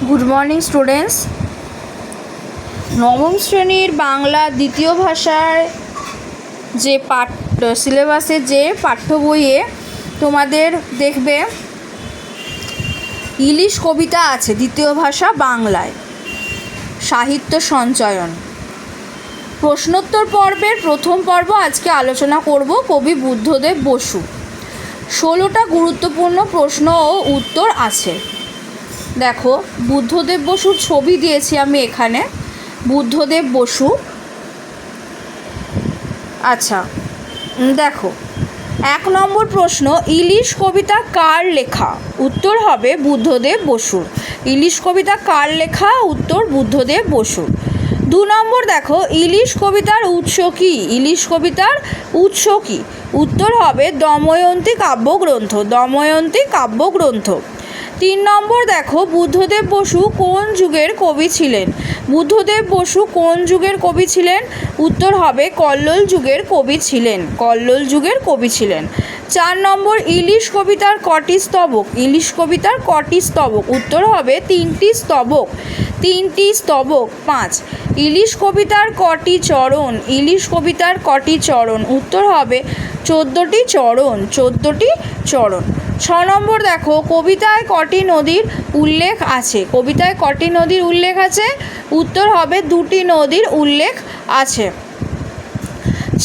Good morning students. নবম শ্রেণীর বাংলা দ্বিতীয় ভাষায় যে সিলেবাসের যে পাঠ্য বইয়ে তোমাদের দেখবে ইলিশ কবিতা আছে দ্বিতীয় ভাষা বাংলায়, সাহিত্য সঞ্চয়ন। প্রশ্নোত্তর পর্বের প্রথম পর্ব আজকে আলোচনা করব কবি বুদ্ধদেব বসু। 16টা গুরুত্বপূর্ণ প্রশ্ন ও উত্তর আছে। দেখো, বুদ্ধদেব বসুর ছবি দিয়েছি আমি এখানে, বুদ্ধদেব বসু। আচ্ছা, দেখো 1 নম্বর প্রশ্ন, ইলিশ কবিতা কার লেখা? উত্তর হবে বুদ্ধদেব বসুর। ইলিশ কবিতা কার লেখা? উত্তর বুদ্ধদেব বসুর। 2 নম্বর দেখো, ইলিশ কবিতার উৎস কী? ইলিশ কবিতার উৎস কী? উত্তর হবে দময়ন্তী কাব্যগ্রন্থ। দময়ন্তী কাব্যগ্রন্থ। 3 নম্বর দেখো, বুদ্ধদেব বসু কোন যুগের কবি ছিলেন? বুদ্ধদেব বসু কোন যুগের কবি ছিলেন? উত্তর হবে কল্লোল যুগের কবি ছিলেন। কল্লোল যুগের কবি ছিলেন। 4 নম্বর, ইলিশ কবিতার কটি স্তবক? ইলিশ কবিতার কটি স্তবক? উত্তর হবে 3টি স্তবক। 3টি স্তবক। 5, ইলিশ কবিতার কটি চরণ? ইলিশ কবিতার কটি চরণ? উত্তর হবে 14টি চরণ। 14টি চরণ। 6 নম্বর দেখো, কবিতায় কটি নদীর উল্লেখ আছে? কবিতায় কটি নদীর উল্লেখ আছে? উত্তর হবে 2টি নদীর উল্লেখ আছে।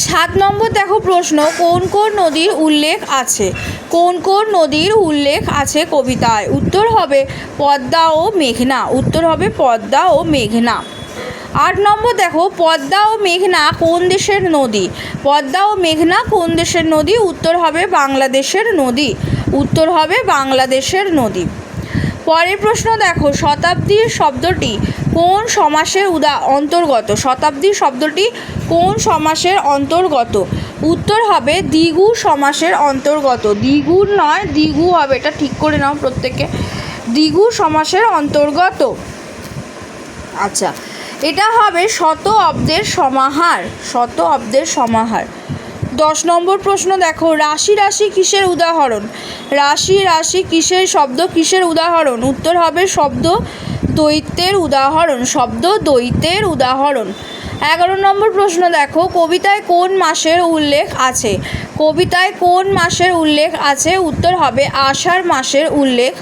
7 নম্বর দেখো প্রশ্ন, কোন কোন নদীর উল্লেখ আছে? কোন কোন নদীর উল্লেখ আছে কবিতায়? উত্তর হবে পদ্মা ও মেঘনা। উত্তর হবে পদ্মা ও মেঘনা। 8 নম্বর দেখো, পদ্মা ও মেঘনা কোন দেশের নদী? পদ্মা ও মেঘনা কোন দেশের নদী? উত্তর হবে বাংলাদেশের নদী। উত্তর হবে বাংলাদেশের নদী। পরের প্রশ্ন দেখো, শতাব্দীর শব্দটি কোন সমাসের অন্তর্গত? শতাব্দী শব্দটি কোন সমাসের অন্তর্গত? উত্তর হবে দ্বিগু সমাসের অন্তর্গত। দ্বিগু নয়, দ্বিগু হবে, এটা ঠিক করে নাও প্রত্যেকে। দ্বিগু সমাসের অন্তর্গত। আচ্ছা, এটা হবে শত অব্দের সমাহার। শত অব্দের সমাহার। 10 নম্বর প্রশ্ন দেখো, রাশি রাশি কিসের উদাহরণ? রাশি রাশি কিসের শব্দ কিসের উদাহরণ? উত্তর হবে শব্দ দ্বৈতের উদাহরণ। শব্দ দ্বৈতের উদাহরণ। 11 নম্বর প্রশ্ন দেখো, কবিতায় কোন মাসের উল্লেখ আছে? কবিতায় কোন মাসের উল্লেখ আছে? উত্তর হবে আষাঢ় মাসের উল্লেখ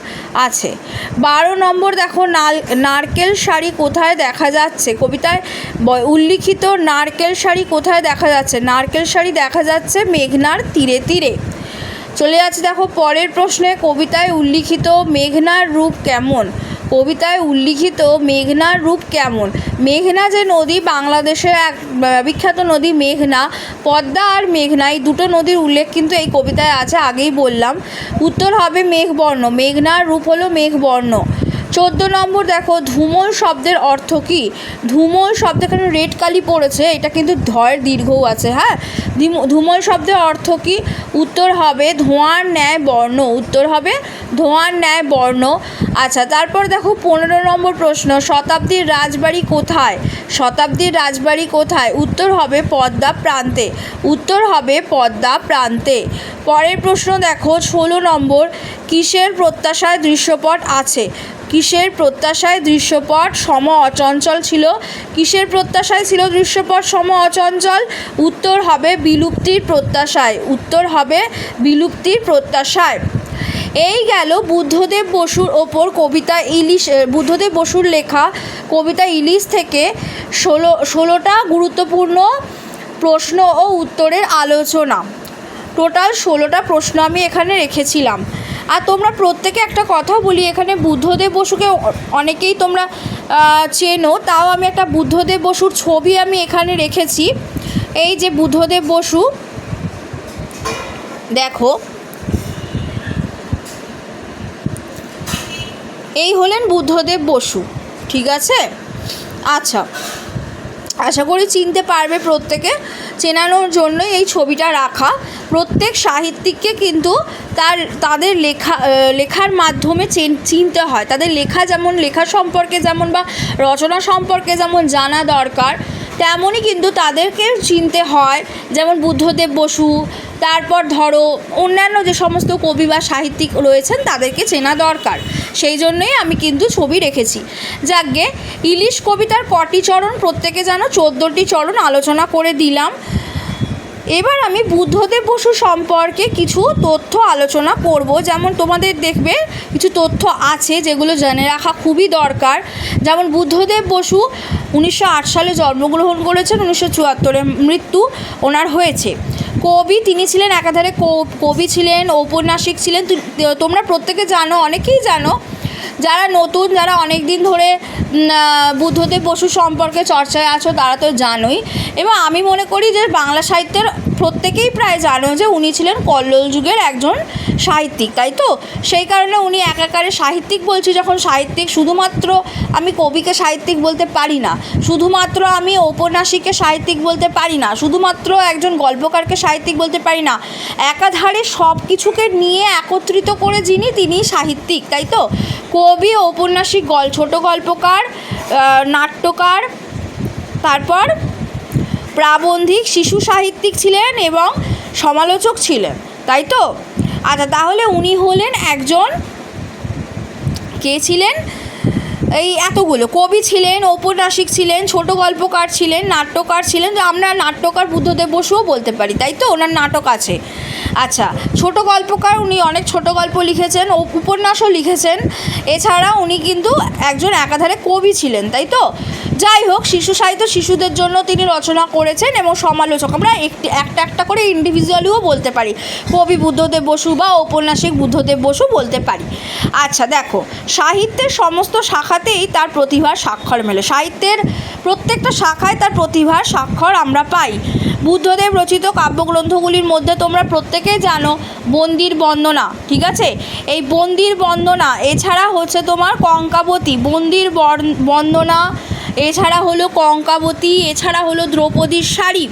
আছে। 12 নম্বর দেখো, নারকেল শাড়ি কোথায় দেখা যাচ্ছে? কবিতায় উল্লিখিত নারকেল শাড়ি কোথায় দেখা যাচ্ছে? নারকেল শাড়ি দেখা যাচ্ছে মেঘনার তীরে তীরে। চলে যাচ্ছে দেখো পরের প্রশ্নে, কবিতায় উল্লিখিত মেঘনার রূপ কেমন? কবিতায় উল্লিখিত মেঘনার রূপ কেমন? মেঘনা যে নদী, বাংলাদেশের এক বিখ্যাত নদী মেঘনা, পদ্মা আর মেঘনা এই দুটো নদীর উল্লেখ কিন্তু এই কবিতায় আছে, আগেই বললাম। উত্তর হবে মেঘবর্ণ। মেঘনার রূপ হলো মেঘবর্ণ। 14 নম্বর দেখো, ধুমল শব্দের অর্থ কী? ধুমল শব্দ, এখানে রেড কালি পড়েছে, এটা কিন্তু ধয়ের দীর্ঘও আছে। হ্যাঁ, ধুমল শব্দের অর্থ কী? উত্তর হবে ধোঁয়ার ন্যায় বর্ণ। উত্তর হবে ধোঁয়ার ন্যায় বর্ণ। আচ্ছা, তারপর দেখো 15 নম্বর প্রশ্ন, শতাব্দীর রাজবাড়ি কোথায়? শতাব্দীর রাজবাড়ি কোথায়? উত্তর হবে পদ্মা প্রান্তে। উত্তর হবে পদ্মা প্রান্তে। পরের প্রশ্ন দেখো 16 নম্বর, কিসের প্রত্যাশায় দৃশ্যপট আছে? কিসের প্রত্যাশায় দৃশ্যপট সম অচঞ্চল ছিল? কিসের প্রত্যাশায় ছিল দৃশ্যপট সম অচঞ্চল? উত্তর হবে বিলুপ্তির প্রত্যাশায়। উত্তর হবে বিলুপ্তির প্রত্যাশায়। এই গেল বুদ্ধদেব বসুর ওপর কবিতা ইলিশ, বুদ্ধদেব বসুর লেখা কবিতা ইলিশ থেকে 16টা গুরুত্বপূর্ণ প্রশ্ন ও উত্তরের আলোচনা। টোটাল 16টা প্রশ্ন আমি এখানে রেখেছিলাম। আর তোমরা প্রত্যেকে একটা কথা বলি, এখানে বুদ্ধদেব বসুকে অনেকেই তোমরা চেনো, তাও আমি একটা বুদ্ধদেব বসুর ছবি আমি এখানে রেখেছি। এই যে বুদ্ধদেব বসু, দেখো এই হলেন বুদ্ধদেব বসু। ঠিক আছে? আচ্ছা, আশা করি চিনতে পারবে প্রত্যেকে। চেনানোর জন্যই এই ছবিটা রাখা। প্রত্যেক সাহিত্যিককে কিন্তু তাদের লেখার মাধ্যমে চিনতে হয়। তাদের লেখা যেমন, লেখা সম্পর্কে যেমন বা রচনা সম্পর্কে যেমন জানা দরকার, তেমনই কিন্তু তাদেরকেও চিনতে হয়, যেমন বুদ্ধদেব বসু, তারপর ধরো অন্যান্য যে সমস্ত কবি বা সাহিত্যিক রয়েছেন তাদেরকে চেনা দরকার, সেই জন্যই আমি কিন্তু ছবি রেখেছি। যাকগে, ইলিশ কবিতার কটি চরণ প্রত্যেকে জানো, 14টি চরণ আলোচনা করে দিলাম। এবার আমি বুদ্ধদেব বসু সম্পর্কে কিছু তথ্য আলোচনা করব। যেমন তোমাদের দেখবে কিছু তথ্য আছে যেগুলো জেনে রাখা খুবই দরকার। যেমন বুদ্ধদেব বসু 1908 সালে জন্মগ্রহণ করেছেন, 1974-এ মৃত্যু ওনার হয়েছে। কবি তিনি ছিলেন একাধারে কবি ছিলেন, ঔপন্যাসিক ছিলেন। তোমরা প্রত্যেকে জানো, অনেকেই জানো, যারা নতুন, যারা অনেক দিন ধরে বুদ্ধদেব বসু সম্পর্কে চর্চায় আছো তারা তো জানোই। এবং আমি মনে করি যে বাংলা সাহিত্যের প্রত্যেকেই প্রায় জানো যে উনি ছিলেন কল্লোল যুগের একজন সাহিত্যিক, তাই তো? সেই কারণে উনি একাকারে সাহিত্যিক বলছি যখন, সাহিত্যিক শুধুমাত্র আমি কবিকে সাহিত্যিক বলতে পারি না, শুধুমাত্র আমি ঔপন্যাসিককে সাহিত্যিক বলতে পারি না, শুধুমাত্র একজন গল্পকারকে সাহিত্যিক বলতে পারি না, একাধারে সব কিছুকে নিয়ে একত্রিত করে যিনি, তিনি সাহিত্যিক, তাই তো? কবি, ঔপন্যাসিক, ছোট গল্পকার, নাট্যকার, তারপর প্রাবন্ধিক, শিশু সাহিত্যিক ছিলেন এবং সমালোচক ছিলেন, তাই তো? আচ্ছা, তাহলে উনি হলেন একজন, কে ছিলেন? এই এতগুলো কবি ছিলেন, ঔপন্যাসিক ছিলেন, ছোট গল্পকার ছিলেন, নাট্যকার ছিলেন। আমরা নাট্যকার বুদ্ধদেব বসুও বলতে পারি, তাই তো? ওনার নাটক আছে। আচ্ছা, ছোট গল্পকার, উনি অনেক ছোট গল্প লিখেছেন, উপন্যাসও লিখেছেন। এছাড়া উনি কিন্তু একজন একাধারে কবি ছিলেন, তাই তো? যাই হোক, শিশু সাহিত্য, শিশুদের জন্য তিনি রচনা করেছেন এবং সমালোচক। আমরা একটা একটা করে ইন্ডিভিজুয়ালিও বলতে পারি, কবি বুদ্ধদেব বসু বা ঔপন্যাসিক বুদ্ধদেব বসু বলতে পারি। আচ্ছা দেখো, সাহিত্যের সমস্ত শাখাতেই তার প্রতিভার স্বাক্ষর মেলে। সাহিত্যের প্রত্যেকটা শাখায় তার প্রতিভার স্বাক্ষর আমরা পাই। বুদ্ধদেব রচিত কাব্যগ্রন্থগুলির মধ্যে তোমরা প্রত্যেকেই জানো বন্দির বন্দনা, ঠিক আছে? এই বন্দির বন্দনা, এছাড়া হচ্ছে তোমার কঙ্কাবতী, বন্দির বন্দনা, এছাড়া হলো কঙ্কাবতী, এছাড়া হলো দ্রৌপদীর শাড়ি।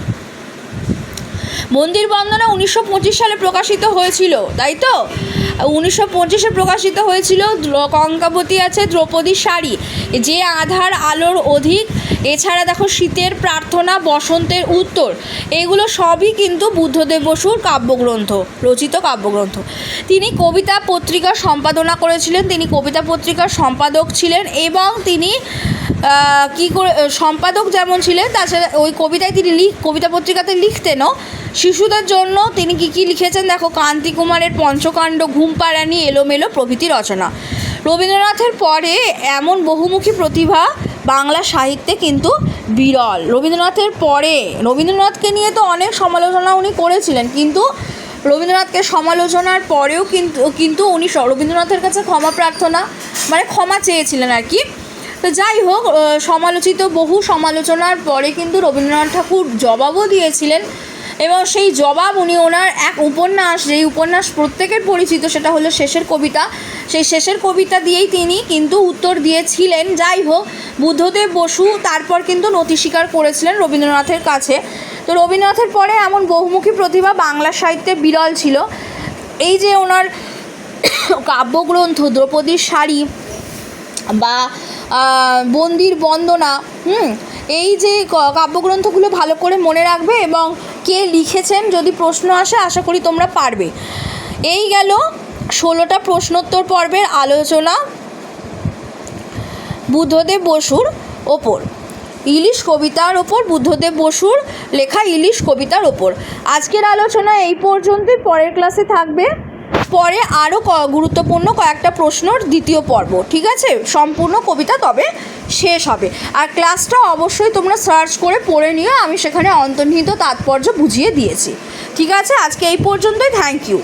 বন্দির বন্দনা 1925 সালে প্রকাশিত হয়েছিল, তাই তো? 1925-এ প্রকাশিত হয়েছিল। কঙ্কাবতী আছে, দ্রৌপদীর শাড়ি, যে আধার আলোর অধিক, এছাড়া দেখো শীতের প্রার্থনা, বসন্তের উত্তর, এগুলো সবই কিন্তু বুদ্ধদেব বসুর কাব্যগ্রন্থ, রচিত কাব্যগ্রন্থ। তিনি কবিতা পত্রিকার সম্পাদনা করেছিলেন, তিনি কবিতা পত্রিকার সম্পাদক ছিলেন এবং তিনি সম্পাদক যেমন ছিলেন, তাছাড়া ওই কবিতায় তিনি কবিতা পত্রিকাতে লিখতেনও। শিশুদের জন্য তিনি কী লিখেছেন দেখো, কান্তি কুমারের পঞ্চকাণ্ড, ঘুমপাড়ানি, এলোমেলো প্রভৃতি রচনা। রবীন্দ্রনাথের পরে এমন বহুমুখী প্রতিভা বাংলা সাহিত্যে কিন্তু বিরল। রবীন্দ্রনাথের পরে, রবীন্দ্রনাথকে নিয়ে তো অনেক সমালোচনা উনি করেছিলেন, কিন্তু রবীন্দ্রনাথকে সমালোচনার পরেও কিন্তু উনি রবীন্দ্রনাথের কাছে ক্ষমা প্রার্থনা, মানে ক্ষমা চেয়েছিলেন আর কি। তো যাই হোক, সমালোচিত বহু সমালোচনার পরে কিন্তু রবীন্দ্রনাথ ঠাকুর জবাবও দিয়েছিলেন এবং সেই জবাব উনি ওনার এক উপন্যাস, যেই উপন্যাস প্রত্যেকের পরিচিত, সেটা হলো শেষের কবিতা, সেই শেষের কবিতা দিয়েই তিনি কিন্তু উত্তর দিয়েছিলেন। যাই হোক, বুদ্ধদেব বসু তারপর কিন্তু নতি স্বীকার করেছিলেন রবীন্দ্রনাথের কাছে। তো রবীন্দ্রনাথের পরে এমন বহুমুখী প্রতিভা বাংলা সাহিত্যে বিরল ছিল। এই যে ওনার কাব্যগ্রন্থ দ্রৌপদীর শাড়ি বা বন্দির বন্দনা, এই যে কাব্যগ্রন্থগুলো ভালো করে মনে রাখবে এবং কে লিখেছেন যদি প্রশ্ন আসে, আশা করি তোমরা পারবে। এই গেল 16টা প্রশ্নোত্তর পর্বের আলোচনা বুদ্ধদেব বসুর ওপর, ইলিশ কবিতার ওপর, বুদ্ধদেব বসুর লেখা ইলিশ কবিতার ওপর। আজকের আলোচনা এই পর্যন্তই। পরের ক্লাসে থাকবে পরে আরও গুরুত্বপূর্ণ কয়েকটা প্রশ্নর দ্বিতীয় পর্ব, ঠিক আছে? সম্পূর্ণ কবিতা তবে শেষ হবে। আর ক্লাসটা অবশ্যই তোমরা সার্চ করে পড়ে নিও, আমি সেখানে অন্তর্নিহিত তাৎপর্য বুঝিয়ে দিয়েছি, ঠিক আছে? আজকে এই পর্যন্তই। Thank you.